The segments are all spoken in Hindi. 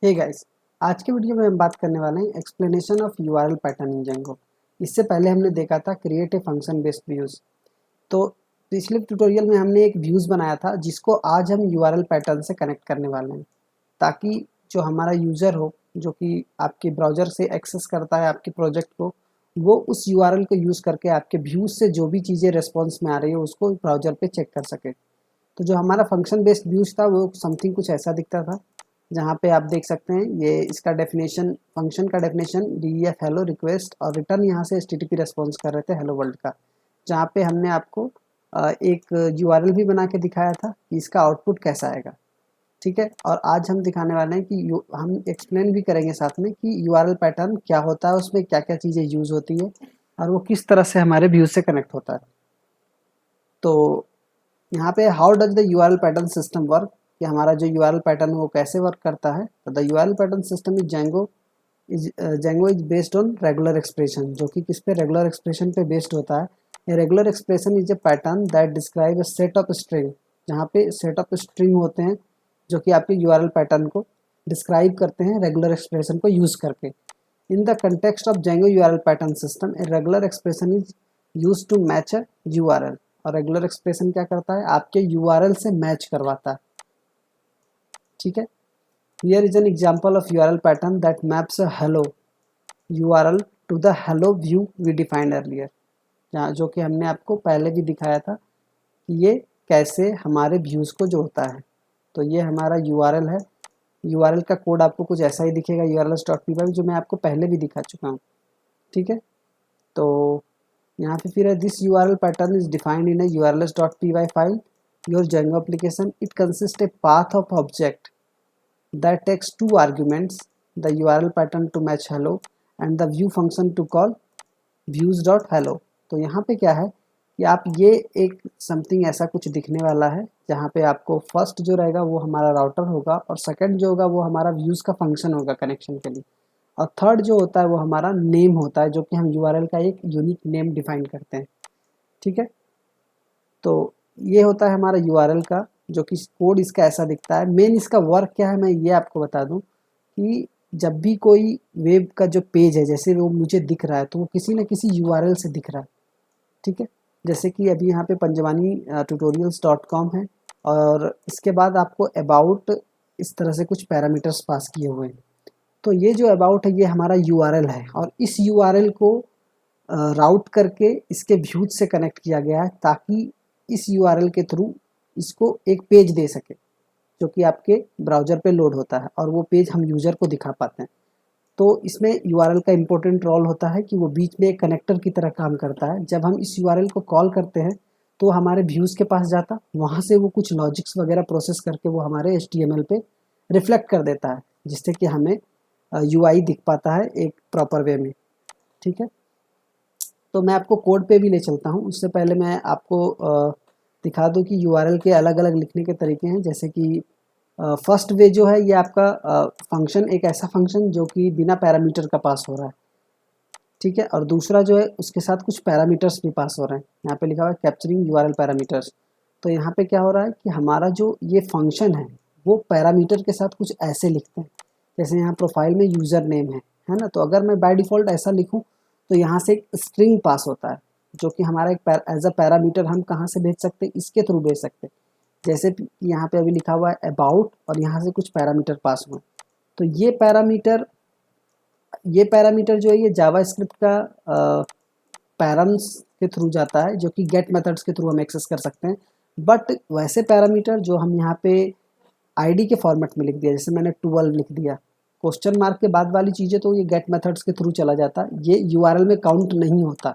हे गाइस, आज के वीडियो में हम बात करने वाले हैं explanation of URL pattern in Django. इससे पहले हमने देखा था create a function based views. तो पिछले ट्यूटोरियल में हमने एक व्यूज बनाया था जिसको आज हम यूआरएल पैटर्न से कनेक्ट करने वाले हैं, ताकि जो हमारा यूज़र हो, जो कि आपके ब्राउज़र से एक्सेस करता है आपके प्रोजेक्ट को, वो उस यूआरएल को यूज़ करके आपके व्यूज़ से जो भी चीज़ें रिस्पॉन्स में आ रही है उसको ब्राउज़र पे चेक कर सके। तो जो हमारा फंक्शन बेस्ड व्यूज था वो समथिंग कुछ ऐसा दिखता था, जहाँ पे आप देख सकते हैं ये इसका डेफिनेशन, फंक्शन का डेफिनेशन डीईएफ हेलो रिक्वेस्ट और रिटर्न यहाँ से एचटीटीपी रेस्पॉन्स कर रहे थे हेलो वर्ल्ड का। जहाँ पे हमने आपको एक यूआरएल भी बना के दिखाया था कि इसका आउटपुट कैसा आएगा। ठीक है, और आज हम दिखाने वाले हैं कि हम एक्सप्लेन भी करेंगे साथ में कि यूआरएल पैटर्न क्या होता है, उसमें क्या क्या चीज़ें यूज़ होती है और वो किस तरह से हमारे व्यूज से कनेक्ट होता है। तो यहाँ पे how does the URL pattern system work, कि हमारा जो यूआरएल पैटर्न है वो कैसे वर्क करता है। तो the URL pattern system is based on regular expression, जो कि किस पे, रेगुलर एक्सप्रेशन पे बेस्ड होता है। ए regular expression is a pattern that describe A set of string, जहाँ पे सेट ऑफ स्ट्रिंग होते हैं जो कि आपके यूआरएल पैटर्न को डिस्क्राइब करते हैं रेगुलर एक्सप्रेशन को यूज़ करके। In the context of Django URL pattern system a regular expression is use to match a URL. और रेगुलर एक्सप्रेशन क्या करता है, आपके यूआरएल से मैच करवाता है। ठीक है, here is an example of URL pattern that maps a hello URL to the hello view we defined earlier, जहाँ जो कि हमने आपको पहले भी दिखाया था कि ये कैसे हमारे व्यूज़ को जोड़ता है। तो ये हमारा यूआरएल है। यूआरएल का कोड आपको कुछ ऐसा ही दिखेगा, urls.py, जो मैं आपको पहले भी दिखा चुका हूँ। ठीक है, तो यहाँ पे फिर है this URL pattern is defined in a urls.py file your Django application. It consists a path of object that takes two arguments, the URL pattern to match hello and the view function to call views.hello। तो यहाँ पे क्या है कि आप ये एक समथिंग ऐसा कुछ दिखने वाला है, जहाँ पे आपको फर्स्ट जो रहेगा वो हमारा राउटर होगा और सेकंड जो होगा वो हमारा व्यूज़ का फंक्शन होगा कनेक्शन के लिए, और थर्ड जो होता है वो हमारा नेम होता है, जो कि हम यूआरएल का एक यूनिक नेम डिफाइन करते हैं। ठीक है, तो ये होता है हमारा यूआरएल का, जो कि कोड इसका ऐसा दिखता है। मेन इसका वर्क क्या है मैं ये आपको बता दूं कि जब भी कोई वेब का जो पेज है, जैसे वो मुझे दिख रहा है, तो वो किसी न किसी यूआरएल से दिख रहा है। ठीक है, जैसे कि अभी यहाँ पे पंजवानी tutorials.com है, और इसके बाद आपको अबाउट इस तरह से कुछ पैरामीटर्स पास किए हुए हैं। तो ये जो अबाउट है ये हमारा यूआरएल है, और इस यूआरएल को राउट करके इसके व्यूज से कनेक्ट किया गया है, ताकि इस यूआरएल के थ्रू इसको एक पेज दे सके जो कि आपके ब्राउज़र पे लोड होता है, और वो पेज हम यूज़र को दिखा पाते हैं। तो इसमें यूआरएल का इम्पोर्टेंट रोल होता है कि वो बीच में एक कनेक्टर की तरह काम करता है। जब हम इस यूआरएल को कॉल करते हैं तो हमारे व्यूज़ के पास जाता, वहाँ से वो कुछ लॉजिक्स वगैरह प्रोसेस करके वो हमारे एचटीएमएल पे रिफ्लेक्ट कर देता है, जिससे कि हमें यूआई दिख पाता है एक प्रॉपर वे में। ठीक है, तो मैं आपको कोड पे भी ले चलता हूँ। उससे पहले मैं आपको दिखा दूँ कि यूआरएल के अलग-अलग लिखने के तरीके हैं। जैसे कि फर्स्ट वे जो है ये आपका फंक्शन, एक ऐसा फंक्शन जो कि बिना पैरामीटर का पास हो रहा है। ठीक है, और दूसरा जो है उसके साथ कुछ पैरामीटर्स भी पास हो रहे हैं। यहाँ पे लिखा हुआ है कैप्चरिंग यूआरएल पैरामीटर्स। तो यहाँ पे क्या हो रहा है कि हमारा जो ये फंक्शन है वो पैरामीटर के साथ कुछ ऐसे लिखते हैं, जैसे यहाँ प्रोफाइल में यूज़र नेम है ना। तो अगर मैं बाय डिफ़ॉल्ट ऐसा लिखूँ तो यहाँ से एक स्ट्रिंग पास होता है, जो कि हमारा एक एज अ पैरामीटर हम कहाँ से भेज सकते हैं, इसके थ्रू भेज सकते हैं। जैसे यहाँ पे अभी लिखा हुआ है अबाउट, और यहाँ से कुछ पैरामीटर पास हुए। तो ये पैरामीटर जो है ये जावास्क्रिप्ट का पैरम्स के थ्रू जाता है, जो कि गेट मेथड्स के थ्रू हम एक्सेस कर सकते हैं। बट वैसे पैरामीटर जो हम यहाँ पे आईडी के फॉर्मेट में लिख दिया, जैसे मैंने 12 लिख दिया, क्वेश्चन मार्क के बाद वाली चीज़ें तो ये गेट मेथड्स के थ्रू चला जाता है, ये यूआरएल में काउंट नहीं होता।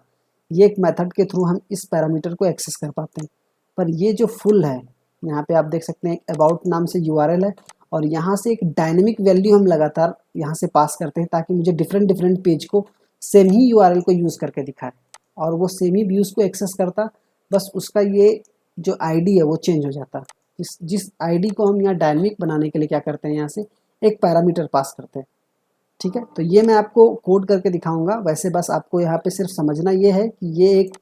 ये एक मेथड के थ्रू हम इस पैरामीटर को एक्सेस कर पाते हैं। पर ये जो फुल है, यहाँ पे आप देख सकते हैं अबाउट नाम से यूआरएल है, और यहाँ से एक डायनेमिक वैल्यू हम लगातार यहाँ से पास करते हैं, ताकि मुझे डिफरेंट डिफरेंट पेज को सेम ही यूआरएल को यूज़ करके दिखाए, और वो सेम ही व्यूज़ को एक्सेस करता। बस उसका ये जो आईडी है वो चेंज हो जाता। जिस आईडी को हम यहाँ डायनेमिक बनाने के लिए क्या करते हैं, यहाँ से एक पैरामीटर पास करते हैं। ठीक है, तो ये मैं आपको कोड करके दिखाऊंगा। वैसे बस आपको यहाँ पे सिर्फ समझना ये है कि ये एक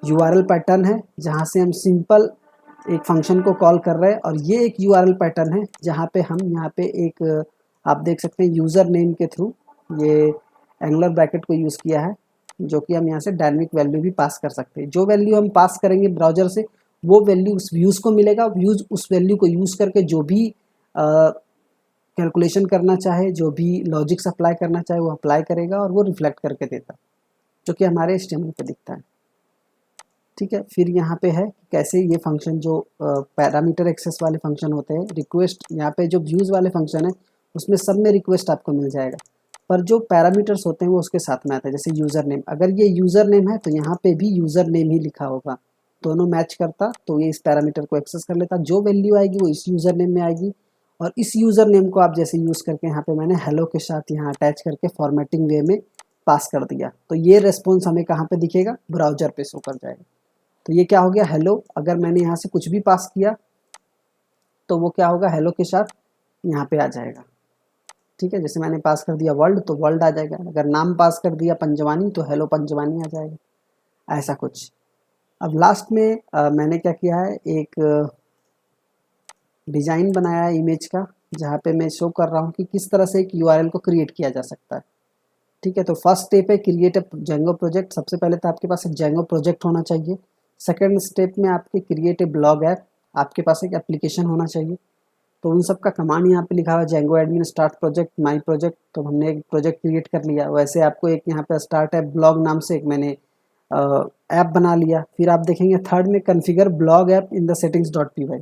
यूआरएल पैटर्न है, जहाँ से हम सिंपल एक फंक्शन को कॉल कर रहे हैं और ये एक यूआरएल पैटर्न है जहाँ पे हम यहाँ पे एक आप देख सकते हैं यूज़र नेम के थ्रू ये एंगुलर ब्रैकेट को यूज़ किया है, जो कि हम यहाँ से डायनेमिक वैल्यू भी पास कर सकते हैं। जो वैल्यू हम पास करेंगे ब्राउज़र से वो वैल्यू उस व्यूज़ को मिलेगा, व्यूज़ उस वैल्यू को यूज़ करके जो भी कैलकुलेशन करना चाहे, जो भी लॉजिक्स अप्लाई करना चाहे वो अप्लाई करेगा और वो रिफ्लेक्ट करके देता है, जो कि हमारे HTML पे दिखता है। ठीक है, फिर यहाँ पे है कैसे ये फंक्शन जो पैरामीटर एक्सेस वाले फंक्शन होते हैं, रिक्वेस्ट यहाँ पे जो व्यूज़ वाले फंक्शन है उसमें सब में रिक्वेस्ट आपको मिल जाएगा, पर जो पैरामीटर्स होते हैं वो उसके साथ में आता है। जैसे यूज़र नेम, अगर ये यूज़र नेम है तो यहाँ पे भी यूज़र नेम ही लिखा होगा, दोनों मैच करता तो ये इस पैरामीटर को एक्सेस कर लेता। जो वैल्यू आएगी वो इस यूज़र नेम में आएगी और इस यूज़र नेम को आप जैसे यूज़ करके यहाँ पे मैंने हेलो के साथ यहाँ अटैच करके फॉर्मेटिंग वे में पास कर दिया, तो ये रेस्पॉन्स हमें कहाँ पे दिखेगा, ब्राउज़र पे शो कर जाएगा। तो ये क्या हो गया, हेलो। अगर मैंने यहाँ से कुछ भी पास किया तो वो क्या होगा, हेलो के साथ यहाँ पे आ जाएगा। ठीक है, जैसे मैंने पास कर दिया वर्ल्ड तो वर्ल्ड आ जाएगा, अगर नाम पास कर दिया पंजवानी तो हेलो पंजवानी आ जाएगा, ऐसा कुछ। अब लास्ट में मैंने क्या किया है, एक डिज़ाइन बनाया है इमेज का, जहाँ पे मैं शो कर रहा हूँ कि किस तरह से एक यूआरएल को क्रिएट किया जा सकता है। ठीक है, तो फर्स्ट स्टेप है क्रिएट अ जेंगो प्रोजेक्ट। सबसे पहले तो आपके पास एक जेंगो प्रोजेक्ट होना चाहिए। सेकंड स्टेप में आपके क्रिएट ए ब्लॉग ऐप, आपके पास एक एप्लीकेशन होना चाहिए। तो उन सब का कमांड यहाँ पे लिखा हुआ है, Django admin start project my project. तो हमने एक प्रोजेक्ट क्रिएट कर लिया। वैसे आपको एक यहाँ पे स्टार्ट ऐप ब्लॉग नाम से एक मैंने ऐप बना लिया। फिर आप देखेंगे थर्ड में configure blog app in the settings dot py।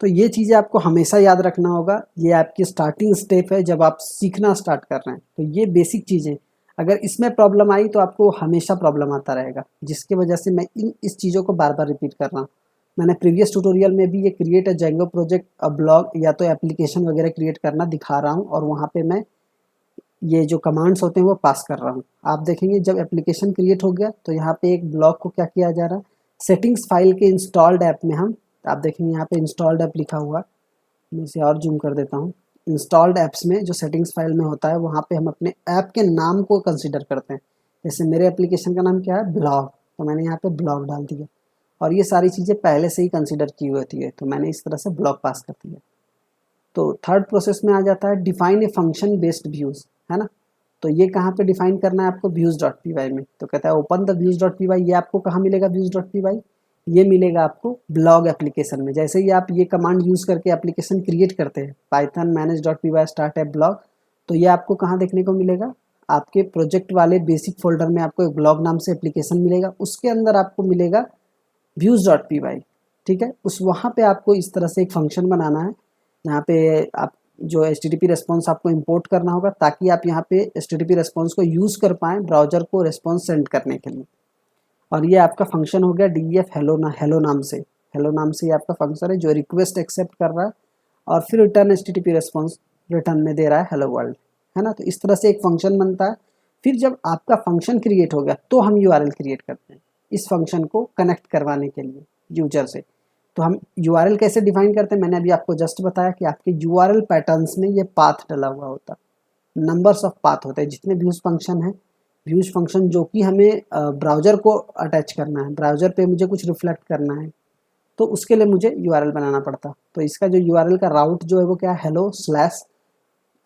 तो ये चीज़ें आपको हमेशा याद रखना होगा, ये आपकी स्टार्टिंग स्टेप है जब आप सीखना स्टार्ट कर रहे हैं। तो ये बेसिक चीज़ें, अगर इसमें प्रॉब्लम आई तो आपको हमेशा प्रॉब्लम आता रहेगा, जिसकी वजह से मैं इस चीज़ों को बार बार रिपीट कर रहा हूँ। मैंने प्रीवियस ट्यूटोरियल में भी ये create a Django project a blog या तो एप्लीकेशन वगैरह क्रिएट करना दिखा रहा हूँ और वहाँ पे मैं ये जो कमांड्स होते हैं वो पास कर रहा हूँ। आप देखेंगे जब एप्लीकेशन क्रिएट हो गया तो यहाँ पे एक ब्लॉग को क्या किया जा रहा है, सेटिंग्स फाइल के इंस्टॉल्ड ऐप में हम, आप देखेंगे यहाँ पे इंस्टॉल्ड ऐप लिखा हुआ, मैं इसे और जूम कर देता हूँ। इंस्टॉल्ड ऐप्स में जो सेटिंग्स फाइल में होता है वहाँ पे हम अपने ऐप के नाम को कंसिडर करते हैं। जैसे मेरे एप्लीकेशन का नाम क्या है, ब्लॉग, तो मैंने यहाँ पे ब्लॉग डाल दिया और ये सारी चीज़ें पहले से ही कंसिडर की हुई होती है, तो मैंने इस तरह से ब्लॉग पास कर दिया। तो थर्ड प्रोसेस में आ जाता है define a function based views, है ना। तो ये कहाँ पे डिफाइन करना है आपको, व्यूज़ डॉट पी वाई में। तो कहता है open the views dot P Y. ये आपको कहाँ मिलेगा व्यूज़ डॉट पी वाई, ये मिलेगा आपको ब्लॉग एप्लीकेशन में। जैसे ही आप ये कमांड यूज़ करके एप्लीकेशन क्रिएट करते हैं, Python manage dot P Y start app blog, तो ये आपको कहाँ देखने को मिलेगा, आपके प्रोजेक्ट वाले बेसिक फोल्डर में आपको एक ब्लॉग नाम से एप्लीकेशन मिलेगा, उसके अंदर आपको मिलेगा व्यूज़ डॉट पी वाई। ठीक है, उस वहाँ पे आपको इस तरह से एक फंक्शन बनाना है जहाँ पे आप जो HTTP रेस्पॉन्स आपको इंपोर्ट करना होगा, ताकि आप यहाँ पे HTTP रेस्पॉन्स को यूज़ कर पाएँ ब्राउज़र को रेस्पॉन्स सेंड करने के लिए। और ये आपका फंक्शन हो गया DEF हेलो नाम से। हेलो नाम से ये आपका फंक्शन है जो रिक्वेस्ट एक्सेप्ट कर रहा है और फिर रिटर्न HTTP रेस्पॉन्स रिटर्न में दे रहा है हेलो वर्ल्ड, है ना। तो इस तरह से एक फंक्शन बनता है। फिर जब आपका फंक्शन क्रिएट हो गया तो हम URL क्रिएट करते हैं इस फंक्शन को कनेक्ट करवाने के लिए यूजर से। तो हम URL कैसे डिफाइन करते हैं, मैंने अभी आपको जस्ट बताया कि आपके URL पैटर्न्स में ये पाथ डला हुआ होता है, नंबर्स ऑफ पाथ होते हैं। जितने व्यूज़ फंक्शन है, व्यूज़ फंक्शन जो कि हमें ब्राउज़र को अटैच करना है, ब्राउज़र पे मुझे कुछ रिफ्लेक्ट करना है, तो उसके लिए मुझे URL बनाना पड़ता। तो इसका जो URL का राउट जो है वो क्या है, हेलो स्लैश,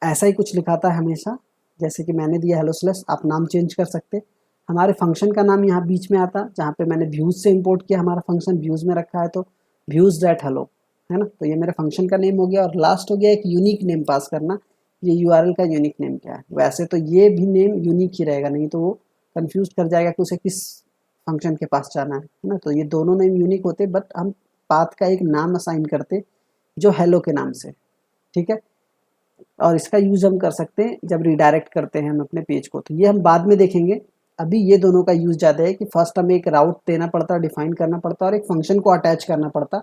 ऐसा ही कुछ लिखाता है हमेशा। जैसे कि मैंने दिया हेलो स्लैश, आप नाम चेंज कर सकते। हमारे फंक्शन का नाम यहाँ बीच में आता, जहाँ पे मैंने व्यूज़ से इंपोर्ट किया, हमारा फंक्शन व्यूज़ में रखा है तो व्यूज़ डैट हेलो, है ना। तो ये मेरे फंक्शन का नेम हो गया और लास्ट हो गया एक यूनिक नेम पास करना। ये URL का यूनिक नेम क्या है, वैसे तो ये भी नेम यूनिक ही रहेगा, नहीं तो वो कंफ्यूज कर जाएगा कि उसे किस फंक्शन के पास जाना है ना। तो ये दोनों नेम यूनिक होते, बट हम पाथ का एक नाम असाइन करते जो हेलो के नाम से। ठीक है, और इसका यूज़ हम कर सकते हैं जब रिडायरेक्ट करते हैं हम अपने पेज को, तो ये हम बाद में देखेंगे। अभी ये दोनों का यूज़ ज़्यादा है कि फर्स्ट हमें एक राउट देना पड़ता है, डिफाइन करना पड़ता है और एक फंक्शन को अटैच करना पड़ता,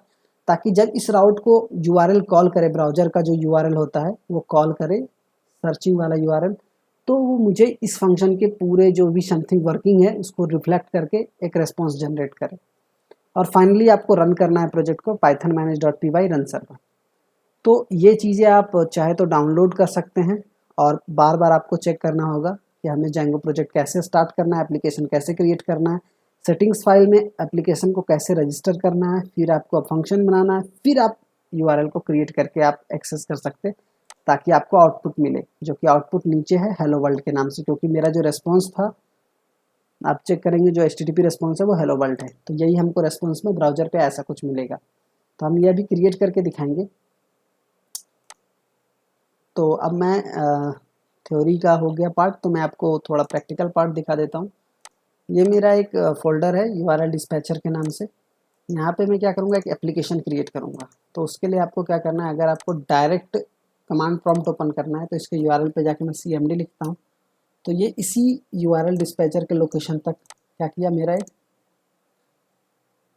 ताकि जब इस राउट को URL कॉल करे, ब्राउज़र का जो URL होता है वो कॉल करे सर्चिंग वाला URL, तो वो मुझे इस फंक्शन के पूरे जो भी समथिंग वर्किंग है उसको रिफ्लेक्ट करके एक रेस्पॉन्स जनरेट करे। और फाइनली आपको रन करना है प्रोजेक्ट को Python manage dot P Y run server. तो ये चीज़ें आप चाहे तो डाउनलोड कर सकते हैं और बार बार आपको चेक करना होगा कि हमें जेंगो प्रोजेक्ट कैसे स्टार्ट करना है, एप्लीकेशन कैसे क्रिएट करना है, सेटिंग्स फाइल में एप्लीकेशन को कैसे रजिस्टर करना है, फिर आपको फंक्शन बनाना है, फिर आप यूआरएल को क्रिएट करके आप एक्सेस कर सकते हैं ताकि आपको आउटपुट मिले, जो कि आउटपुट नीचे है हेलो वर्ल्ड के नाम से, क्योंकि मेरा जो रेस्पॉन्स था आप चेक करेंगे जो HTTP रेस्पॉन्स है वो हेलो वर्ल्ड है, तो यही हमको रेस्पॉन्स में ब्राउजर पे ऐसा कुछ मिलेगा। तो हम ये अभी क्रिएट करके दिखाएंगे। तो अब मैं थ्योरी का हो गया पार्ट, तो मैं आपको थोड़ा प्रैक्टिकल पार्ट दिखा देता हूँ। ये मेरा एक फोल्डर है URL डिस्पैचर के नाम से। यहाँ पे मैं क्या करूँगा, एक एप्लीकेशन क्रिएट करूँगा। तो उसके लिए आपको क्या करना है, अगर आपको डायरेक्ट कमांड प्रॉम्प्ट ओपन करना है तो इसके URL पे जाके मैं CMD लिखता हूँ, तो ये इसी URL डिस्पैचर के लोकेशन तक क्या किया, मेरा एक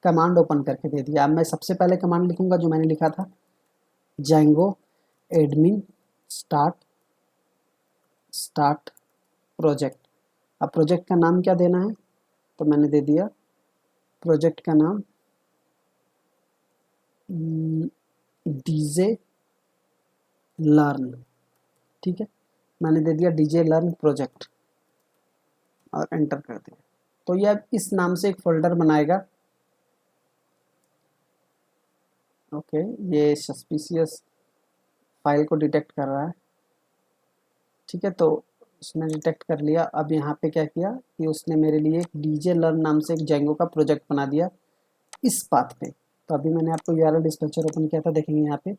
कमांड ओपन करके दे दिया। अब मैं सबसे पहले कमांड लिखूँगा जो मैंने लिखा था, Django admin स्टार्ट प्रोजेक्ट। अब प्रोजेक्ट का नाम क्या देना है, तो मैंने दे दिया प्रोजेक्ट का नाम DJ लर्न। ठीक है, मैंने दे दिया DJ लर्न प्रोजेक्ट और एंटर कर दिया। तो ये अब इस नाम से एक फोल्डर बनाएगा। ओके, ये सस्पिशियस फाइल को डिटेक्ट कर रहा है। ठीक है, तो उसने डिटेक्ट कर लिया। अब यहाँ पे क्या किया कि उसने मेरे लिए एक DJ लर्न नाम से एक Django का प्रोजेक्ट बना दिया इस पाथ पे। तो अभी मैंने आपको URL डिस्पैचर ओपन किया था, देखेंगे यहाँ पे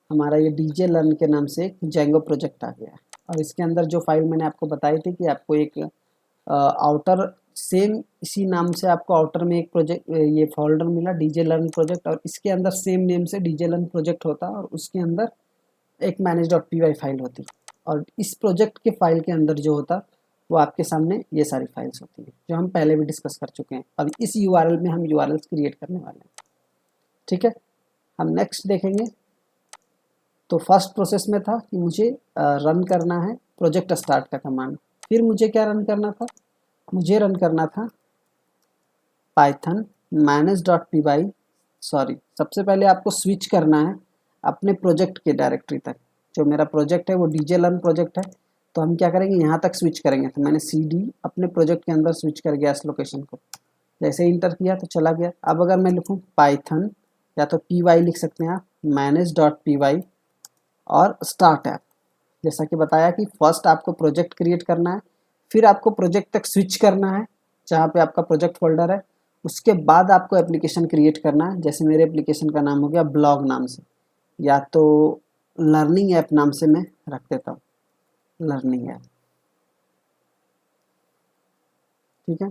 हमारा ये DJ लर्न के नाम से एक Django प्रोजेक्ट आ गया है। और इसके अंदर जो फाइल मैंने आपको बताई थी कि आपको एक आउटर सेम इसी नाम से आपको आउटर में एक प्रोजेक्ट ये फोल्डर मिला DJ लर्न प्रोजेक्ट, और इसके अंदर सेम नेम से DJ लर्न प्रोजेक्ट होता और उसके अंदर एक manage.py फाइल होती। और इस प्रोजेक्ट के फाइल के अंदर जो होता वो आपके सामने ये सारी फाइल्स होती हैं जो हम पहले भी डिस्कस कर चुके हैं। अब इस URL में हम URLs क्रिएट करने वाले हैं। ठीक है, हम नेक्स्ट देखेंगे। तो फर्स्ट प्रोसेस में था कि मुझे रन करना है प्रोजेक्ट स्टार्ट का कमांड। फिर मुझे क्या रन करना था, मुझे रन करना था पाइथन manage.py। सॉरी, सबसे पहले आपको स्विच करना है अपने प्रोजेक्ट के डायरेक्टरी तक। जो मेरा प्रोजेक्ट है वो DJ लर्न प्रोजेक्ट है, तो हम क्या करेंगे, यहाँ तक स्विच करेंगे। तो मैंने CD अपने प्रोजेक्ट के अंदर स्विच कर गया इस लोकेशन को। जैसे इंटर किया तो चला गया। अब अगर मैं लिखूँ पाइथन, या तो py लिख सकते हैं आप, manage.py और स्टार्ट ऐप। जैसा कि बताया कि फर्स्ट आपको प्रोजेक्ट क्रिएट करना है, फिर आपको प्रोजेक्ट तक स्विच करना है जहाँ पे आपका प्रोजेक्ट फोल्डर है। उसके बाद आपको एप्लीकेशन क्रिएट करना है। जैसे मेरे एप्लीकेशन का नाम हो गया ब्लॉग नाम से, या तो लर्निंग ऐप नाम से मैं रख देता हूँ, लर्निंग ऐप। ठीक है,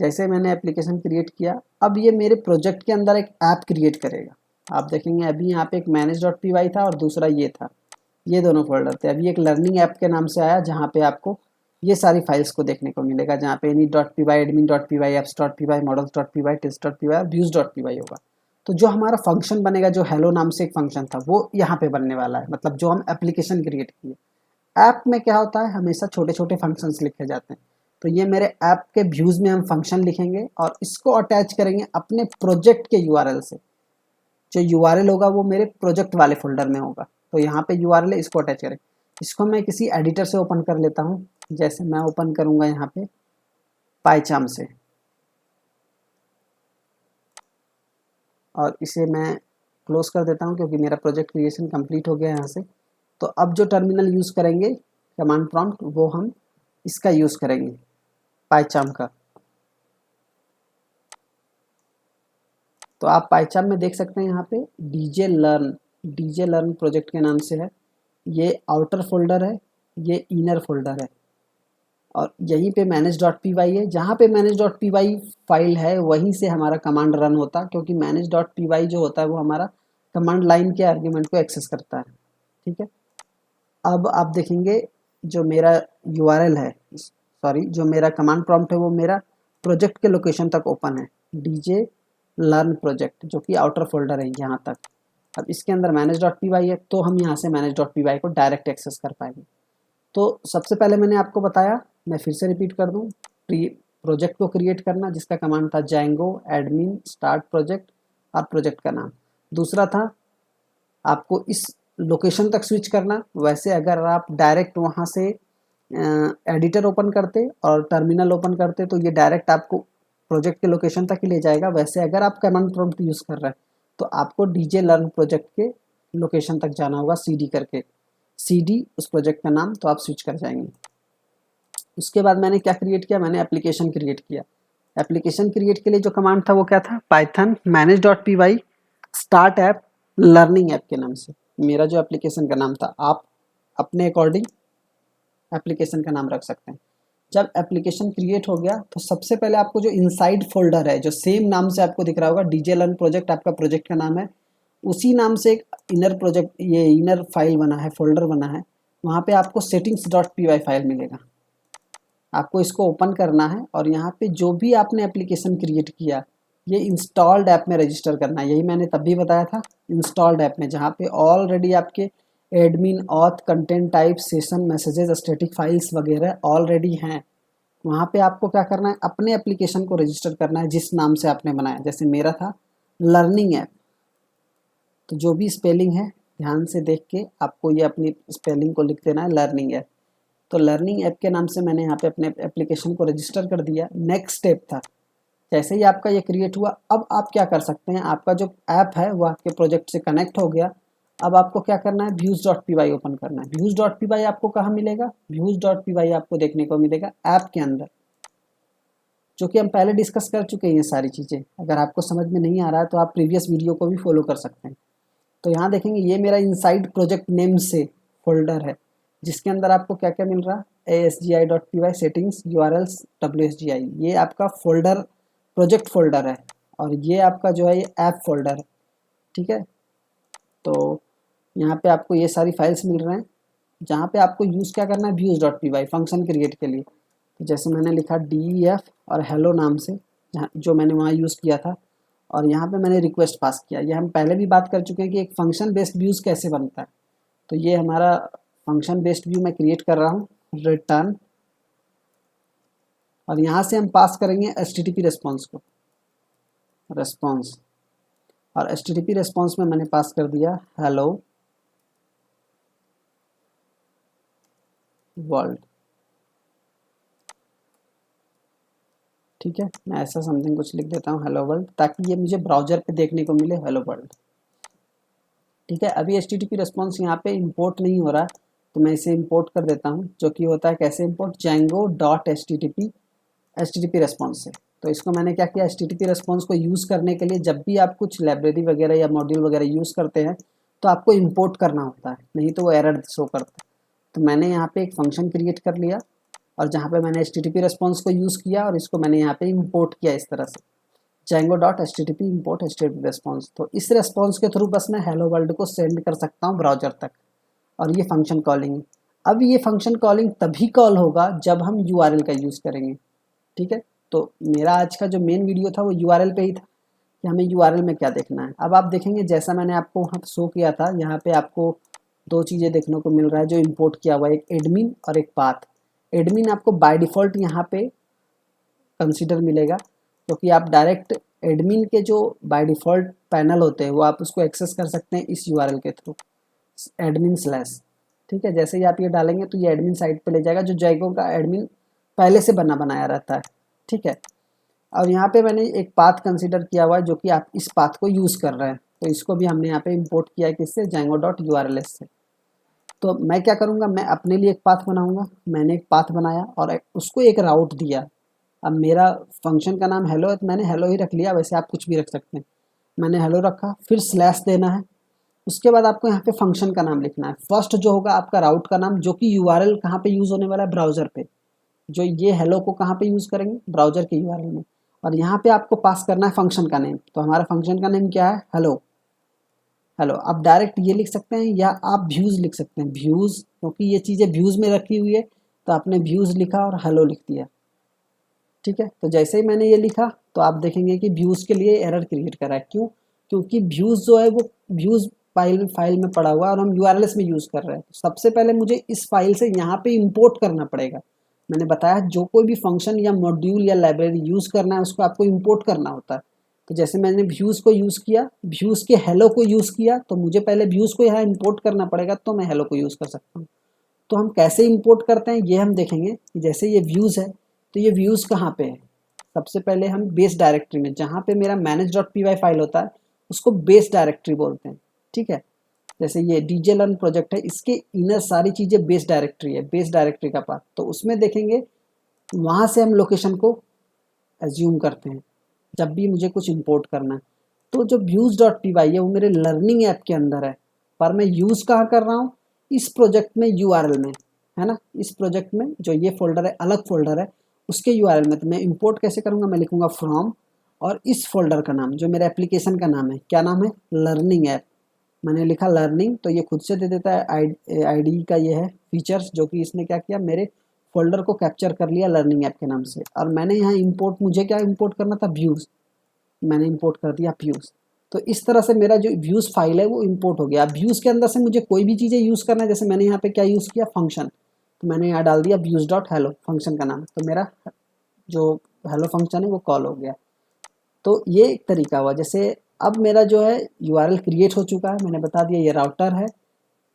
जैसे मैंने एप्लीकेशन क्रिएट किया, अब ये मेरे प्रोजेक्ट के अंदर एक ऐप क्रिएट करेगा। आप देखेंगे अभी यहाँ पे एक manage.py था और दूसरा ये था, ये दोनों फोल्डर थे। अभी एक लर्निंग ऐप के नाम से आया जहाँ पे आपको ये सारी फाइल्स को देखने को मिलेगा, जहाँ पे any.py, admin.py, apps.py, models.py, test.py और views.py होगा। तो जो हमारा फंक्शन बनेगा, जो हेलो नाम से एक फंक्शन था, वो यहाँ पे बनने वाला है। मतलब जो हम एप्लीकेशन क्रिएट किए, ऐप में क्या होता है, हमेशा छोटे छोटे फंक्शंस लिखे जाते हैं। तो ये मेरे ऐप के व्यूज़ में हम फंक्शन लिखेंगे और इसको अटैच करेंगे अपने प्रोजेक्ट के URL से। जो URL होगा वो मेरे प्रोजेक्ट वाले फोल्डर में होगा। तो यहाँ पे URL है, इसको अटैच करें। इसको मैं किसी एडिटर से ओपन कर लेता हूँ। जैसे मैं ओपन करूँगा यहाँ पे पाइचाम से, और इसे मैं क्लोज कर देता हूँ क्योंकि मेरा प्रोजेक्ट क्रिएशन कंप्लीट हो गया है यहाँ से। तो अब जो टर्मिनल यूज़ करेंगे कमांड प्रॉम्प्ट, वो हम इसका यूज़ करेंगे, पाइचाम का। तो आप पाइचाम में देख सकते हैं यहाँ पे DJ लर्न प्रोजेक्ट के नाम से है। ये आउटर फोल्डर है, ये इनर फोल्डर है, और यहीं पे manage.py है। जहाँ पे manage.py फाइल है वहीं से हमारा कमांड रन होता है, क्योंकि manage.py जो होता है वो हमारा कमांड लाइन के आर्ग्यूमेंट को एक्सेस करता है। ठीक है, अब आप देखेंगे जो मेरा URL है, सॉरी, जो मेरा कमांड प्रॉम्प्ट है वो मेरा प्रोजेक्ट के लोकेशन तक ओपन है, DJ लर्न प्रोजेक्ट, जो कि आउटर फोल्डर है यहाँ तक। अब इसके अंदर manage.py है, तो हम यहाँ से manage.py को डायरेक्ट एक्सेस कर पाएंगे। तो सबसे पहले मैंने आपको बताया, मैं फिर से रिपीट कर दूँ, प्रोजेक्ट को क्रिएट करना जिसका कमांड था Django admin स्टार्ट प्रोजेक्ट और प्रोजेक्ट का नाम। दूसरा था आपको इस लोकेशन तक स्विच करना। वैसे अगर आप डायरेक्ट वहाँ से एडिटर ओपन करते और टर्मिनल ओपन करते तो ये डायरेक्ट आपको प्रोजेक्ट के लोकेशन तक ही ले जाएगा। वैसे अगर आप कमांड प्रॉम्प्ट यूज़ कर रहे हैं तो आपको डीजे लर्न प्रोजेक्ट के लोकेशन तक जाना होगा, सीडी करके, सीडी उस प्रोजेक्ट का नाम, तो आप स्विच कर जाएंगे। उसके बाद मैंने क्या क्रिएट किया, मैंने एप्लीकेशन क्रिएट किया। एप्लीकेशन क्रिएट के लिए जो कमांड था वो क्या था, Python manage.py start app learning app के नाम से मेरा जो एप्लीकेशन का नाम था। आप अपने अकॉर्डिंग एप्लीकेशन का नाम रख सकते हैं। जब एप्लीकेशन क्रिएट हो गया तो सबसे पहले आपको जो इनसाइड फोल्डर है, जो सेम नाम से आपको दिख रहा होगा, डीजे लर्न प्रोजेक्ट आपका प्रोजेक्ट का नाम है, उसी नाम से एक इनर प्रोजेक्ट, ये इनर फाइल बना है, फोल्डर बना है, वहाँ पे आपको settings.py फाइल मिलेगा। आपको इसको ओपन करना है और यहाँ पे जो भी आपने एप्लीकेशन क्रिएट किया ये इंस्टॉल्ड ऐप में रजिस्टर करना है। यही मैंने तब भी बताया था, इंस्टॉल्ड ऐप में, जहाँ पे ऑलरेडी आपके admin, auth, content type, session, messages, static files वगैरह ऑलरेडी हैं। वहाँ पे आपको क्या करना है, अपने एप्लीकेशन को रजिस्टर करना है जिस नाम से आपने बनाया। जैसे मेरा था लर्निंग ऐप, तो जो भी स्पेलिंग है ध्यान से देख के आपको ये अपनी स्पेलिंग को लिख देना है, लर्निंग ऐप। तो लर्निंग ऐप के नाम से मैंने यहाँ पे अपने एप्लीकेशन को रजिस्टर कर दिया। नेक्स्ट स्टेप था, जैसे ही आपका ये क्रिएट हुआ, अब आप क्या कर सकते हैं, आपका जो ऐप है वो आपके प्रोजेक्ट से कनेक्ट हो गया। अब आपको क्या करना है, views.py ओपन करना है। views.py आपको कहाँ मिलेगा, views.py आपको देखने को मिलेगा ऐप के अंदर, जो कि हम पहले डिस्कस कर चुके हैं ये सारी चीज़ें। अगर आपको समझ में नहीं आ रहा है तो आप प्रीवियस वीडियो को भी फॉलो कर सकते हैं। तो यहाँ देखेंगे ये मेरा इनसाइड प्रोजेक्ट नेम से फोल्डर है, जिसके अंदर आपको क्या क्या मिल रहा है, asgi.py सेटिंग्स urls wsgi, ये आपका फोल्डर प्रोजेक्ट फोल्डर है, और ये आपका जो है ये ऐप फोल्डर है। ठीक है, तो यहाँ पे आपको ये सारी फाइल्स मिल रहे हैं, जहाँ पे आपको यूज़ क्या करना है, views.py फंक्शन क्रिएट के लिए। तो जैसे मैंने लिखा def और hello नाम से, जहाँ जो मैंने वहाँ यूज़ किया था, और यहाँ पे मैंने रिक्वेस्ट पास किया। ये हम पहले भी बात कर चुके हैं कि एक फंक्शन बेस्ड व्यूज़ कैसे बनता है। तो ये हमारा फंक्शन बेस्ड व्यू मैं क्रिएट कर रहा हूँ, रिटर्न, और यहाँ से हम पास करेंगे HTTP रेस्पॉन्स को, रेस्पॉन्स, और HTTP रेस्पॉन्स में मैंने पास कर दिया हेलो वर्ल्ड। ठीक है, मैं ऐसा समथिंग कुछ लिख देता हूँ, हेलो वर्ल्ड, ताकि ये मुझे ब्राउजर पे देखने को मिले हेलो वर्ल्ड। ठीक है, अभी HTTP रेस्पॉन्स यहाँ पे इंपोर्ट नहीं हो रहा है, तो मैं इसे इंपोर्ट कर देता हूँ, जो कि होता है कैसे इंपोर्ट, django.http रेस्पॉन्स से। तो इसको मैंने क्या किया, HTTP रेस्पॉन्स को यूज़ करने के लिए जब भी आप कुछ लाइब्रेरी वगैरह या मॉड्यूल वगैरह यूज़ करते हैं तो आपको इंपोर्ट करना होता है, नहीं तो वो एरर शो करता है। तो मैंने यहाँ पे एक फंक्शन क्रिएट कर लिया, और जहाँ पे मैंने HTTP रेस्पॉन्स को यूज़ किया और इसको मैंने यहाँ पे इंपोर्ट किया इस तरह से, django.http import HTTP रेस्पॉन्स। तो इस रेस्पॉन्स के थ्रू बस मैं हेलो वर्ल्ड को सेंड कर सकता हूँ ब्राउजर तक, और ये फंक्शन कॉलिंग है। अब ये फंक्शन कॉलिंग तभी कॉल होगा जब हम URL का यूज़ करेंगे। ठीक है, तो मेरा आज का जो मेन वीडियो था वो URL पे ही था, कि हमें URL में क्या देखना है। अब आप देखेंगे जैसा मैंने आपको वहाँ शो किया था, यहाँ पे आपको दो चीज़ें देखने को मिल रहा है जो इंपोर्ट किया हुआ है, एक एडमिन और एक पाथ। एडमिन आपको बाय डिफ़ॉल्ट यहाँ पे कंसीडर मिलेगा, क्योंकि आप डायरेक्ट एडमिन के जो बाय डिफ़ॉल्ट पैनल होते हैं वो आप उसको एक्सेस कर सकते हैं इस URL के थ्रू, admin/। ठीक है, जैसे ही आप ये डालेंगे तो ये एडमिन साइट पे ले जाएगा, जो जैगो का एडमिन पहले से बनाया रहता है। ठीक है, और यहाँ पे मैंने एक पाथ कंसीडर किया हुआ है, जो कि आप इस पाथ को यूज़ कर रहे हैं, तो इसको भी हमने यहाँ पे इंपोर्ट किया है किससे, django.urls से। तो मैं क्या करूँगा, मैं अपने लिए एक पाथ बनाऊँगा। मैंने एक पाथ बनाया और उसको एक राउट दिया। अब मेरा फंक्शन का नाम हेलो है, तो मैंने हेलो ही रख लिया, वैसे आप कुछ भी रख सकते हैं। मैंने हेलो रखा, फिर स्लैश देना है। उसके बाद आपको यहाँ पे फंक्शन का नाम लिखना है। फर्स्ट जो होगा आपका राउट का नाम, जो कि URL कहाँ पे यूज़ होने वाला है, ब्राउज़र पे। जो ये हेलो को कहाँ पे यूज़ करेंगे, ब्राउज़र के URL में। और यहाँ पे आपको पास करना है फंक्शन का नेम। तो हमारा फंक्शन का नेम क्या है, हेलो। हेलो, आप डायरेक्ट ये लिख सकते हैं या आप व्यूज़ लिख सकते हैं, व्यूज़, क्योंकि ये चीज़ें व्यूज़ में रखी हुई है, तो आपने व्यूज़ लिखा और हेलो लिख दिया। ठीक है, तो जैसे ही मैंने ये लिखा तो आप देखेंगे कि व्यूज़ के लिए एरर क्रिएट करा है। क्यों, क्योंकि व्यूज़ जो है वो व्यूज़ फाइल में पड़ा हुआ है और हम URLs में यूज़ कर रहे हैं। सबसे पहले मुझे इस फाइल से यहाँ पे इंपोर्ट करना पड़ेगा। मैंने बताया जो कोई भी फंक्शन या मॉड्यूल या लाइब्रेरी यूज़ करना है उसको आपको इंपोर्ट करना होता है। तो जैसे मैंने व्यूज़ को यूज़ किया, व्यूज़ के हेलो को यूज़ किया, तो मुझे पहले व्यूज़ को यहाँ इंपोर्ट करना पड़ेगा, तो मैं हेलो को यूज़ कर सकता हूँ। तो हम कैसे इंपोर्ट करते हैं ये हम देखेंगे कि जैसे ये व्यूज़ है, तो ये व्यूज़ कहाँ पे है, सबसे पहले हम बेस डायरेक्टरी में, जहाँ पे मेरा manage.py फाइल होता है उसको बेस डायरेक्टरी बोलते हैं, ठीक है। जैसे ये डीजे लर्न प्रोजेक्ट है, इसके इनर सारी चीज़ें बेस डायरेक्टरी है, बेस डायरेक्टरी का पार्ट, तो उसमें देखेंगे वहाँ से हम लोकेशन को एज्यूम करते हैं जब भी मुझे कुछ इंपोर्ट करना है। तो जो views.py है वो मेरे लर्निंग ऐप के अंदर है, पर मैं यूज़ कहाँ कर रहा हूँ, इस प्रोजेक्ट में URL में, है ना। इस प्रोजेक्ट में जो ये फोल्डर है, अलग फोल्डर है, उसके URL में। तो मैं इंपोर्ट कैसे करूँगा, मैं लिखूँगा फ्रॉम, और इस फोल्डर का नाम जो मेरे एप्लीकेशन का नाम है, क्या नाम है, लर्निंग ऐप। मैंने लिखा लर्निंग, तो ये खुद से दे देता है आईडी का ये है फीचर्स, जो कि इसने क्या किया, मेरे फोल्डर को कैप्चर कर लिया लर्निंग ऐप के नाम से। और मैंने यहाँ इंपोर्ट, मुझे क्या इंपोर्ट करना था, व्यूज़, मैंने इंपोर्ट कर दिया व्यूज़। तो इस तरह से मेरा जो व्यूज़ फाइल है वो इंपोर्ट हो गया। अब व्यूज़ के अंदर से मुझे कोई भी चीज़ें यूज़ करना है, जैसे मैंने यहाँ पे क्या यूज़ किया, फंक्शन, तो मैंने यहाँ डाल दिया व्यूज़ डॉट हेलो फंक्शन का नाम, तो मेरा जो हेलो फंक्शन है वो कॉल हो गया। तो ये एक तरीका हुआ। जैसे अब मेरा जो है URL क्रिएट हो चुका है, मैंने बता दिया ये राउटर है,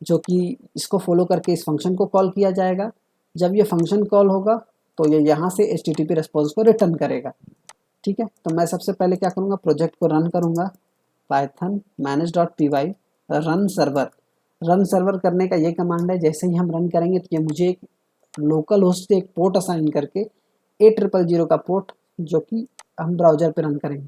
जो कि इसको फॉलो करके इस फंक्शन को कॉल किया जाएगा। जब ये फंक्शन कॉल होगा तो ये यहाँ से HTTP रिस्पॉन्स को रिटर्न करेगा, ठीक है। तो मैं सबसे पहले क्या करूँगा, प्रोजेक्ट को रन करूँगा, Python manage.py run server. Run server करने का ये कमांड है, जैसे ही हम रन करेंगे तो ये मुझे एक लोकल होस्ट से एक पोर्ट असाइन करके 8000 का पोर्ट, जो कि हम ब्राउज़र पे रन करेंगे।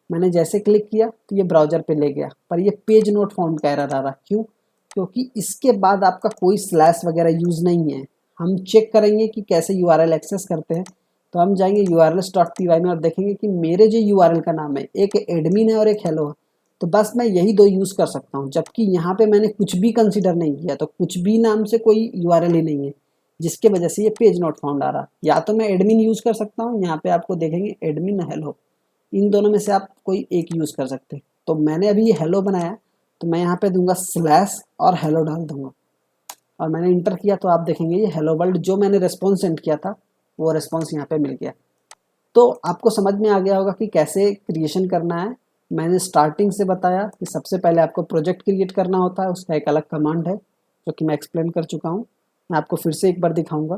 मैंने जैसे क्लिक किया तो ये ब्राउज़र पे ले गया, पर ये पेज नोट फाउंड का एरर आ रहा। क्यों, क्योंकि इसके बाद आपका कोई स्लैश वगैरह यूज़ नहीं है। हम चेक करेंगे कि कैसे URL एक्सेस करते हैं, तो हम जाएंगे urls.py में और देखेंगे कि मेरे जो URL का नाम है, एक एडमिन है और एक हेलो है, तो बस मैं यही दो यूज़ कर सकता हूँ। जबकि यहाँ पे मैंने कुछ भी कंसीडर नहीं किया, तो कुछ भी नाम से कोई URL ही नहीं है, जिसके वजह से ये पेज नॉट फाउंड आ रहा। या तो मैं एडमिन यूज़ कर सकता हूँ, यहाँ पे आपको देखेंगे एडमिन हेलो, इन दोनों में से आप कोई एक यूज़ कर सकते हैं। तो मैंने अभी ये हेलो बनाया, तो मैं यहाँ पे दूंगा स्लैश और हेलो डाल दूंगा, और मैंने इंटर किया तो आप देखेंगे ये हेलो वर्ल्ड जो मैंने रेस्पॉन्स सेंड किया था वो रेस्पॉन्स यहाँ पे मिल गया। तो आपको समझ में आ गया होगा कि कैसे क्रिएशन करना है। मैंने स्टार्टिंग से बताया कि सबसे पहले आपको प्रोजेक्ट क्रिएट करना होता है, उसका एक अलग कमांड है जो कि मैं एक्सप्लेन कर चुका हूँ। मैं आपको फिर से एक बार दिखाऊंगा।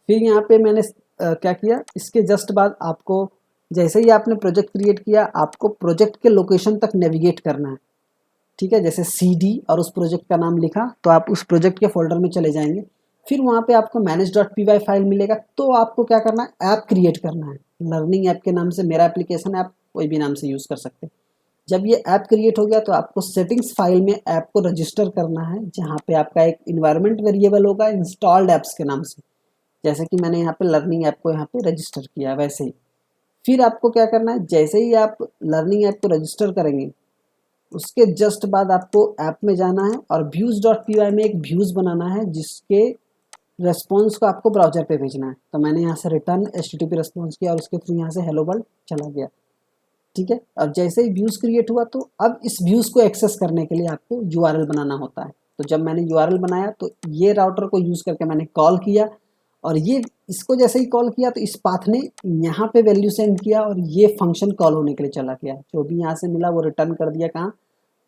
फिर यहाँ पे मैंने क्या किया, इसके जस्ट बाद आपको, जैसे ही आपने प्रोजेक्ट क्रिएट किया, आपको प्रोजेक्ट के लोकेशन तक नेविगेट करना है, ठीक है। जैसे CD और उस प्रोजेक्ट का नाम लिखा तो आप उस प्रोजेक्ट के फोल्डर में चले जाएंगे। फिर वहाँ पे आपको manage.py फाइल मिलेगा, तो आपको क्या करना है, ऐप क्रिएट करना है लर्निंग ऐप के नाम से। मेरा एप्लीकेशन है, आप कोई भी नाम से यूज़ कर सकते हैं। जब ये ऐप क्रिएट हो गया तो आपको सेटिंग्स फाइल में ऐप को रजिस्टर करना है, जहाँ पे आपका एक इन्वायरमेंट वेरिएबल होगा इंस्टॉल्ड ऐप्स के नाम से, जैसे कि मैंने यहाँ पे लर्निंग ऐप को यहाँ पे रजिस्टर किया वैसे ही। फिर आपको क्या करना है, जैसे ही आप लर्निंग ऐप को रजिस्टर करेंगे उसके जस्ट बाद आपको ऐप में जाना है और views.py में एक व्यूज़ बनाना है, जिसके रेस्पॉन्स को आपको ब्राउज़र पे भेजना है। तो मैंने यहाँ से रिटर्न HTTP रेस्पॉन्स किया और उसके थ्रू यहाँ से हेलो वर्ल्ड चला गया, ठीक है। अब जैसे ही व्यूज़ क्रिएट हुआ तो अब इस व्यूज़ को एक्सेस करने के लिए आपको URL बनाना होता है। तो जब मैंने URL बनाया तो ये राउटर को यूज़ करके मैंने कॉल किया, और ये इसको जैसे ही कॉल किया तो इस पाथ ने यहाँ पे वैल्यू सेंड किया और ये फंक्शन कॉल होने के लिए चला गया। जो भी यहाँ से मिला वो रिटर्न कर दिया कहाँ,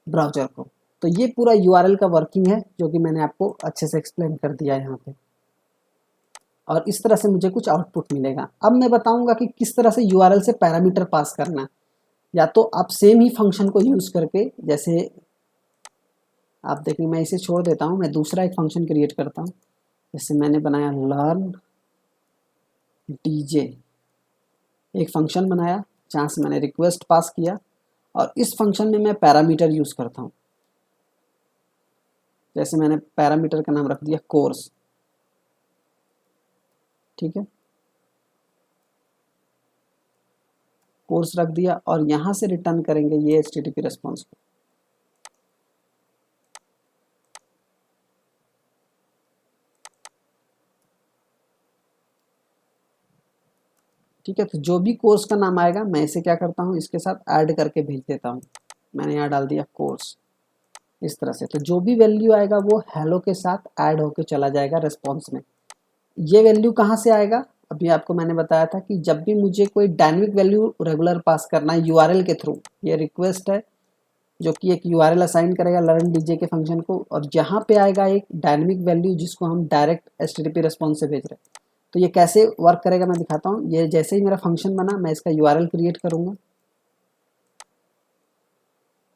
ब्राउज़र को। तो ये पूरा URL का वर्किंग है, जो कि मैंने आपको अच्छे से एक्सप्लेन कर दिया है यहाँ पे, और इस तरह से मुझे कुछ आउटपुट मिलेगा। अब मैं बताऊंगा कि किस तरह से URL से पैरामीटर पास करना है। या तो आप सेम ही फंक्शन को यूज़ करके, जैसे आप देखिए मैं इसे छोड़ देता हूँ, मैं दूसरा एक फंक्शन क्रिएट करता हूँ। जैसे मैंने बनाया लर्न DJ, एक फंक्शन बनाया जहाँ से मैंने रिक्वेस्ट पास किया, और इस फंक्शन में मैं पैरामीटर यूज़ करता हूँ। जैसे मैंने पैरामीटर का नाम रख दिया कोर्स, ठीक है, कोर्स रख दिया, और यहाँ से रिटर्न करेंगे ये HTTP रेस्पॉन्स को। ठीक है, तो जो भी कोर्स का नाम आएगा मैं इसे क्या करता हूँ, इसके साथ ऐड करके भेज देता हूँ। मैंने यहाँ डाल दिया कोर्स, इस तरह से। तो जो भी वैल्यू आएगा वो हेलो के साथ ऐड होके चला जाएगा रेस्पॉन्स में। ये वैल्यू कहाँ से आएगा, अभी आपको मैंने बताया था कि जब भी मुझे कोई डायनेमिक वैल्यू रेगुलर पास करना है URL के थ्रू, ये रिक्वेस्ट है जो कि एक URL असाइन करेगा लर्न DJ के फंक्शन को, और जहाँ पे आएगा एक डायनेमिक वैल्यू जिसको हम डायरेक्ट HTTP रेस्पॉन्स से भेज रहे हैं, तो ये कैसे वर्क करेगा मैं दिखाता हूँ। ये जैसे ही मेरा फंक्शन बना, मैं इसका यूआरएल क्रिएट करूँगा।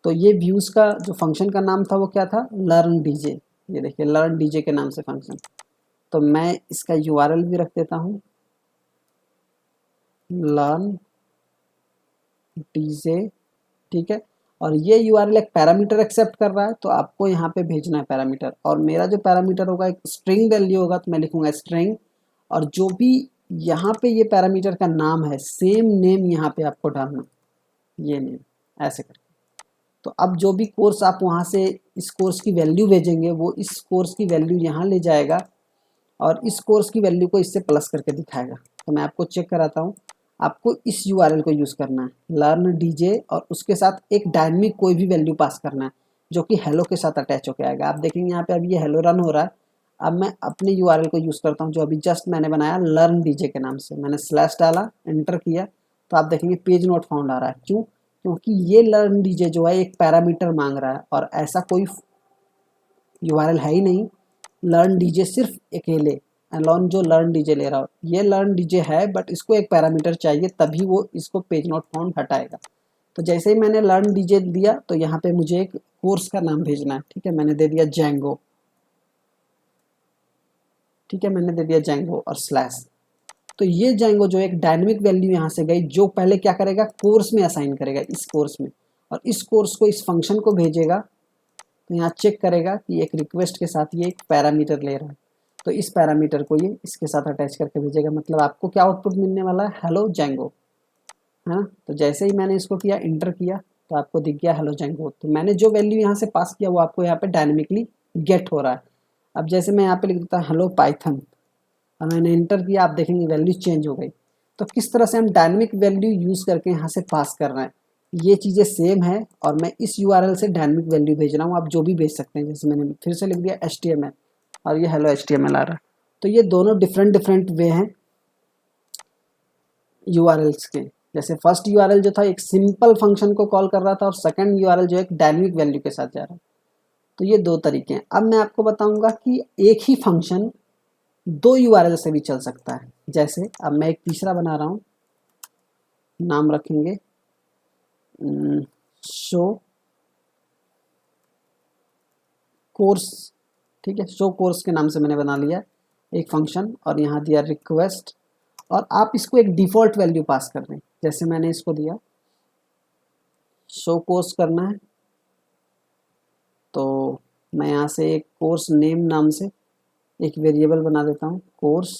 तो ये व्यूज़ का जो फंक्शन का नाम था वो क्या था, लर्न डीजे। ये देखिए लर्न डीजे के नाम से फंक्शन। तो मैं इसका यूआरएल भी रख देता हूँ, लर्न डीजे, ठीक है। और ये यूआरएल एक पैरामीटर एक्सेप्ट कर रहा है, तो आपको यहाँ पे भेजना है पैरामीटर। और मेरा जो पैरामीटर होगा एक स्ट्रिंग वैल्यू होगा, तो मैं लिखूंगा स्ट्रिंग। और जो भी यहाँ पे ये पैरामीटर का नाम है, सेम नेम यहाँ पे आपको डालना, ये नेम ऐसे करके। तो अब जो भी कोर्स आप वहाँ से इस कोर्स की वैल्यू भेजेंगे, वो इस कोर्स की वैल्यू यहाँ ले जाएगा और इस कोर्स की वैल्यू को इससे प्लस करके दिखाएगा। तो मैं आपको चेक कराता हूँ। आपको इस यूआरएल को यूज़ करना है, लर्न डीजे, और उसके साथ एक डायनेमिक कोई भी वैल्यू पास करना है जो कि हेलो के साथ अटैच होकर आएगा। आप देखेंगे यहाँ पे अभी ये हेलो रन हो रहा है। अब मैं अपने यूआरएल को यूज़ करता हूँ जो अभी जस्ट मैंने बनाया लर्न डीजे के नाम से। मैंने स्लैश डाला, एंटर किया, तो आप देखेंगे पेज नोट फाउंड आ रहा है। क्यों? क्योंकि ये लर्न डीजे जो है एक पैरामीटर मांग रहा है और ऐसा कोई यूआरएल है ही नहीं। लर्न डीजे सिर्फ अकेले अलोन जो लर्न डीजे ले रहा हो, ये लर्न डीजे है, बट इसको एक पैरामीटर चाहिए, तभी वो इसको पेज नॉट फाउंड हटाएगा। तो जैसे ही मैंने लर्न डीजे दिया, तो यहाँ पे मुझे एक कोर्स का नाम भेजना है, ठीक है। मैंने दे दिया जैंगो, ठीक है, मैंने दे दिया जैंगो और स्लैश। तो ये जैंगो जो एक डायनेमिक वैल्यू यहाँ से गई, जो पहले क्या करेगा, कोर्स में असाइन करेगा, इस कोर्स में, और इस कोर्स को इस फंक्शन को भेजेगा। तो यहाँ चेक करेगा कि एक रिक्वेस्ट के साथ ये एक पैरामीटर ले रहा है, तो इस पैरामीटर को ये इसके साथ अटैच करके भेजेगा। मतलब आपको क्या आउटपुट मिलने वाला है, हेलो जैंगो, है ना। तो जैसे ही मैंने इसको किया, इंटर किया, तो आपको दिख गया हेलो जैंगो। तो मैंने जो वैल्यू यहाँ से पास किया वो आपको यहाँ पे डायनेमिकली गेट हो रहा है। अब जैसे मैं यहाँ पे लिख देता हूँ हेलो पाइथन, और मैंने इंटर किया, आप देखेंगे वैल्यू चेंज हो गई। तो किस तरह से हम डायनेमिक वैल्यू यूज़ करके यहाँ से पास कर रहे हैं, ये चीज़ें सेम है। और मैं इस यूआरएल से डायनेमिक वैल्यू भेज रहा हूँ, आप जो भी भेज सकते हैं। जैसे मैंने फिर से लिख दिया HTML, और ये हेलो HTML आ रहा है। तो ये दोनों डिफरेंट डिफरेंट वे हैं यूआरएल्स के। जैसे फर्स्ट यूआरएल जो था एक सिंपल फंक्शन को कॉल कर रहा था, और सेकंड यूआरएल जो एक डायनेमिक वैल्यू के साथ जा रहा है। तो ये दो तरीके हैं। अब मैं आपको बताऊंगा कि एक ही फंक्शन दो यूआरएल से भी चल सकता है। जैसे अब मैं एक तीसरा बना रहा हूँ, नाम रखेंगे शो कोर्स, ठीक है। शो कोर्स के नाम से मैंने बना लिया एक फंक्शन, और यहाँ दिया रिक्वेस्ट, और आप इसको एक डिफ़ॉल्ट वैल्यू पास कर दें। जैसे मैंने इसको दिया शो कोर्स करना है, तो मैं यहाँ से एक कोर्स नेम नाम से एक वेरिएबल बना देता हूँ, कोर्स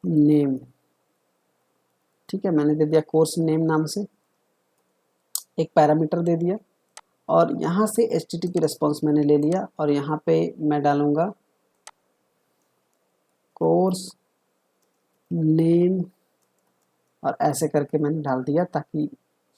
नेम, ठीक है। मैंने दे दिया कोर्स नेम नाम से एक पैरामीटर दे दिया, और यहाँ से HTTP रिस्पॉन्स मैंने ले लिया, और यहाँ पे मैं डालूँगा कोर्स नेम, और ऐसे करके मैंने डाल दिया ताकि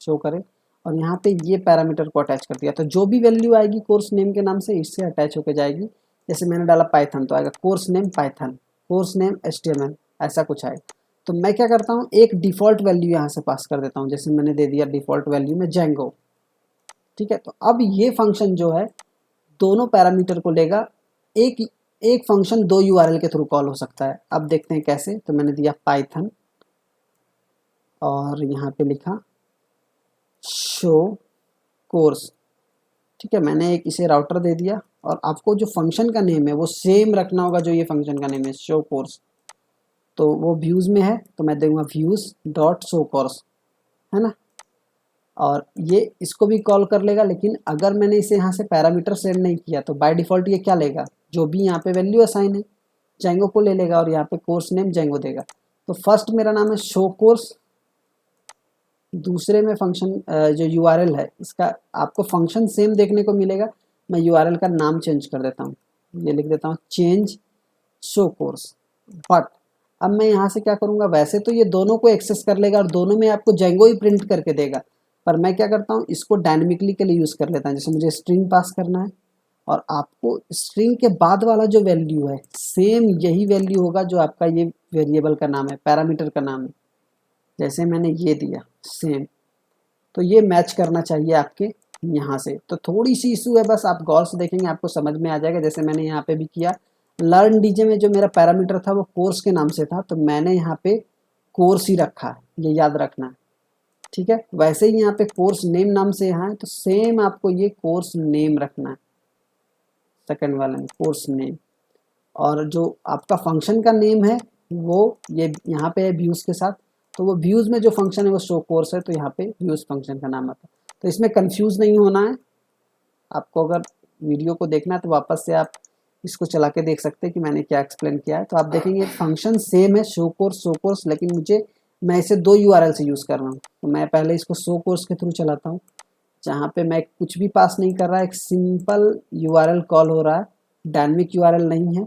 शो करे। और यहाँ पे ये पैरामीटर को अटैच कर दिया, तो जो भी वैल्यू आएगी कोर्स नेम के नाम से, इससे अटैच होकर जाएगी। जैसे मैंने डाला पाइथन, तो आएगा course name Python, course name HTML, ऐसा कुछ आएगा। तो मैं क्या करता हूँ, एक डिफ़ॉल्ट वैल्यू यहाँ से पास कर देता हूँ। जैसे मैंने दे दिया डिफ़ॉल्ट वैल्यू में जैंगो, ठीक है। तो अब ये फंक्शन जो है दोनों पैरामीटर को लेगा। एक एक फंक्शन दो यूआरएल के थ्रू कॉल हो सकता है। अब देखते हैं कैसे। तो मैंने दिया पाइथन, और यहाँ पे लिखा शो कोर्स, ठीक है। मैंने एक इसे राउटर दे दिया, और आपको जो फंक्शन का नेम है वो सेम रखना होगा जो ये फंक्शन का नेम है, शो कोर्स। तो वो व्यूज़ में है, तो मैं दूंगा व्यूज़ डॉट शो कोर्स, है ना। और ये इसको भी कॉल कर लेगा, लेकिन अगर मैंने इसे यहाँ से पैरामीटर सेट नहीं किया, तो बाय डिफ़ॉल्ट ये क्या लेगा, जो भी यहाँ पे वैल्यू असाइन है जैंगो को ले लेगा, और यहाँ पे कोर्स नेम जैंगो देगा। तो फर्स्ट मेरा नाम है शो कोर्स, दूसरे में फंक्शन जो यूआरएल है इसका आपको फंक्शन सेम देखने को मिलेगा। मैं यूआरएल का नाम चेंज कर देता हूँ, ये लिख देता हूँ चेंज शो कोर्स। बट अब मैं यहाँ से क्या करूँगा, वैसे तो ये दोनों को एक्सेस कर लेगा और दोनों में आपको जैंगो ही प्रिंट करके देगा, पर मैं क्या करता हूँ, इसको डायनेमिकली के लिए यूज़ कर लेता हूँ। जैसे मुझे स्ट्रिंग पास करना है, और आपको स्ट्रिंग के बाद वाला जो वैल्यू है सेम यही वैल्यू होगा जो आपका ये वेरिएबल का नाम है, पैरामीटर का नाम है। जैसे मैंने ये दिया सेम, तो ये मैच करना चाहिए आपके यहाँ से। तो थोड़ी सी इशू है, बस आप गौर से देखेंगे आपको समझ में आ जाएगा। जैसे मैंने यहाँ पे भी किया, लर्न डीजे में जो मेरा पैरामीटर था वो कोर्स के नाम से था, तो मैंने यहाँ पे कोर्स ही रखा है, ये याद रखना है। ठीक है, वैसे ही यहाँ पे कोर्स नेम नाम से यहाँ है, तो सेम आपको ये कोर्स नेम रखना है सेकंड वाले में, कोर्स नेम। और जो आपका फंक्शन का नेम है वो ये यहाँ पे है व्यूज़ के साथ, तो वो व्यूज़ में जो फंक्शन है वो शो कोर्स है, तो यहाँ पे व्यूज़ फंक्शन का नाम आता है। तो इसमें कंफ्यूज नहीं होना है। आपको अगर वीडियो को देखना है तो वापस से आप इसको चला के देख सकते हैं कि मैंने क्या एक्सप्लेन किया है। तो आप देखेंगे फंक्शन सेम है, शो कोर्स, लेकिन मैं इसे 2 यूआरएल से यूज़ कर रहा हूँ। तो मैं पहले इसको शो कोर्स के थ्रू चलाता हूँ, जहाँ पे मैं कुछ भी पास नहीं कर रहा, एक सिंपल यूआरएल कॉल हो रहा है, डायनेमिक यूआरएल नहीं है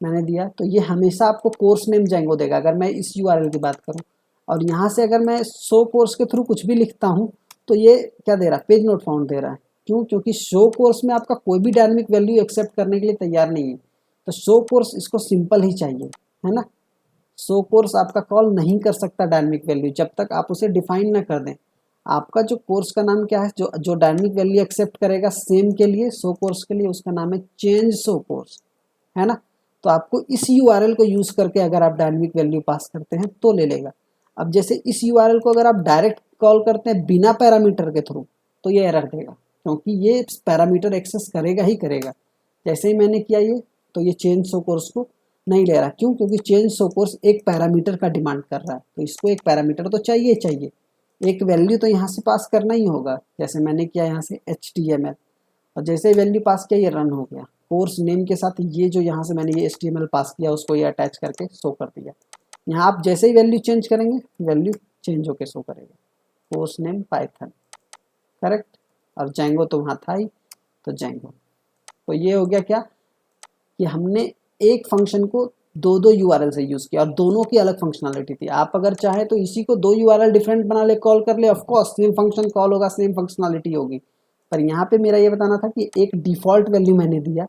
मैंने दिया। तो ये हमेशा आपको कोर्स नेम जेंगो देगा अगर मैं इस यूआरएल की बात करूँ। और यहाँ से अगर मैं शो कोर्स के थ्रू कुछ भी लिखता हूँ तो ये क्या दे रहा है, पेज नोट फाउंड दे रहा है। क्यों? क्योंकि शो कोर्स में आपका कोई भी डायनेमिक वैल्यू एक्सेप्ट करने के लिए तैयार नहीं है, तो शो कोर्स इसको सिंपल ही चाहिए, है ना। शो कोर्स आपका कॉल नहीं कर सकता डायनेमिक वैल्यू जब तक आप उसे डिफाइन ना कर दें। आपका जो कोर्स का नाम क्या है, जो जो डायनेमिक वैल्यू एक्सेप्ट करेगा सेम के लिए, शो कोर्स के लिए, उसका नाम है चेंज शो कोर्स, है ना। तो आपको इस यूआरएल को यूज़ करके अगर आप डायनेमिक वैल्यू पास करते हैं तो ले लेगा। अब जैसे इस यूआरएल को अगर आप डायरेक्ट कॉल करते हैं बिना पैरामीटर के थ्रू, तो ये एरर देगा, क्योंकि ये पैरामीटर एक्सेस करेगा ही करेगा। जैसे ही मैंने किया ये, तो ये चेंज शो कोर्स को नहीं ले रहा। क्यों? क्योंकि चेंज शो कोर्स एक पैरामीटर का डिमांड कर रहा है, तो इसको एक पैरामीटर तो चाहिए चाहिए, एक वैल्यू तो यहाँ से पास करना ही होगा। जैसे मैंने किया यहाँ से HTML, और जैसे ही वैल्यू पास किया ये रन हो गया। कोर्स नेम के साथ ये जो यहाँ से मैंने ये HTML पास किया उसको ये अटैच करके शो कर दिया। यहाँ आप जैसे ही वैल्यू चेंज करेंगे वैल्यू चेंज होके शो करेगा। Course name Python, correct. और जेंगो तो वहाँ था ही, तो जेंगो। तो ये हो गया क्या कि हमने एक फंक्शन को 2 यूआरएल से यूज़ किया और दोनों की अलग फंक्शनलिटी थी। आप अगर चाहें तो इसी को 2 यूआरएल डिफरेंट बना ले, कॉल कर ले, ऑफकोर्स सेम फंक्शन कॉल होगा, सेम फंक्शनलिटी होगी। पर यहाँ पे मेरा ये बताना था कि एक डिफ़ॉल्ट वैल्यू मैंने दिया,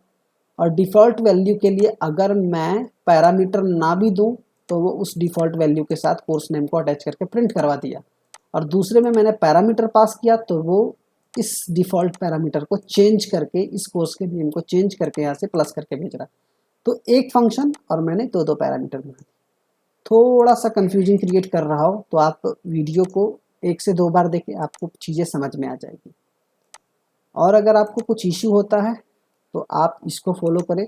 और डिफ़ॉल्ट वैल्यू के लिए अगर मैं पैरामीटर ना भी दूँ तो वो उस डिफ़ॉल्ट वैल्यू के साथ कोर्स नेम को अटैच करके प्रिंट करवा दिया। और दूसरे में मैंने पैरामीटर पास किया तो वो इस डिफ़ॉल्ट पैरामीटर को चेंज करके, इस कोर्स के नेम को चेंज करके यहाँ से प्लस करके भेज रहा। तो एक फंक्शन और मैंने 2 पैरामीटर बना। थोड़ा सा कंफ्यूजन क्रिएट कर रहा हो तो आप वीडियो को 1 से 2 बार देखें, आपको चीज़ें समझ में आ जाएगी। और अगर आपको कुछ इशू होता है तो आप इसको फॉलो करें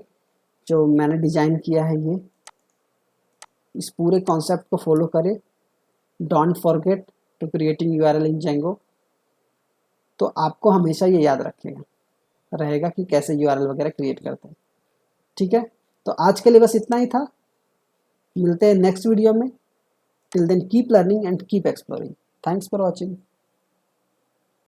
जो मैंने डिज़ाइन किया है, ये इस पूरे कॉन्सेप्ट को फॉलो करें। Don't forget to creating URL in Django. तो आपको हमेशा ये याद रहेगा कि कैसे यूआरएल वगैरह क्रिएट करते हैं। ठीक है, तो आज के लिए बस इतना ही था। मिलते हैं नेक्स्ट वीडियो में। Till then keep learning and keep exploring. Thanks for watching.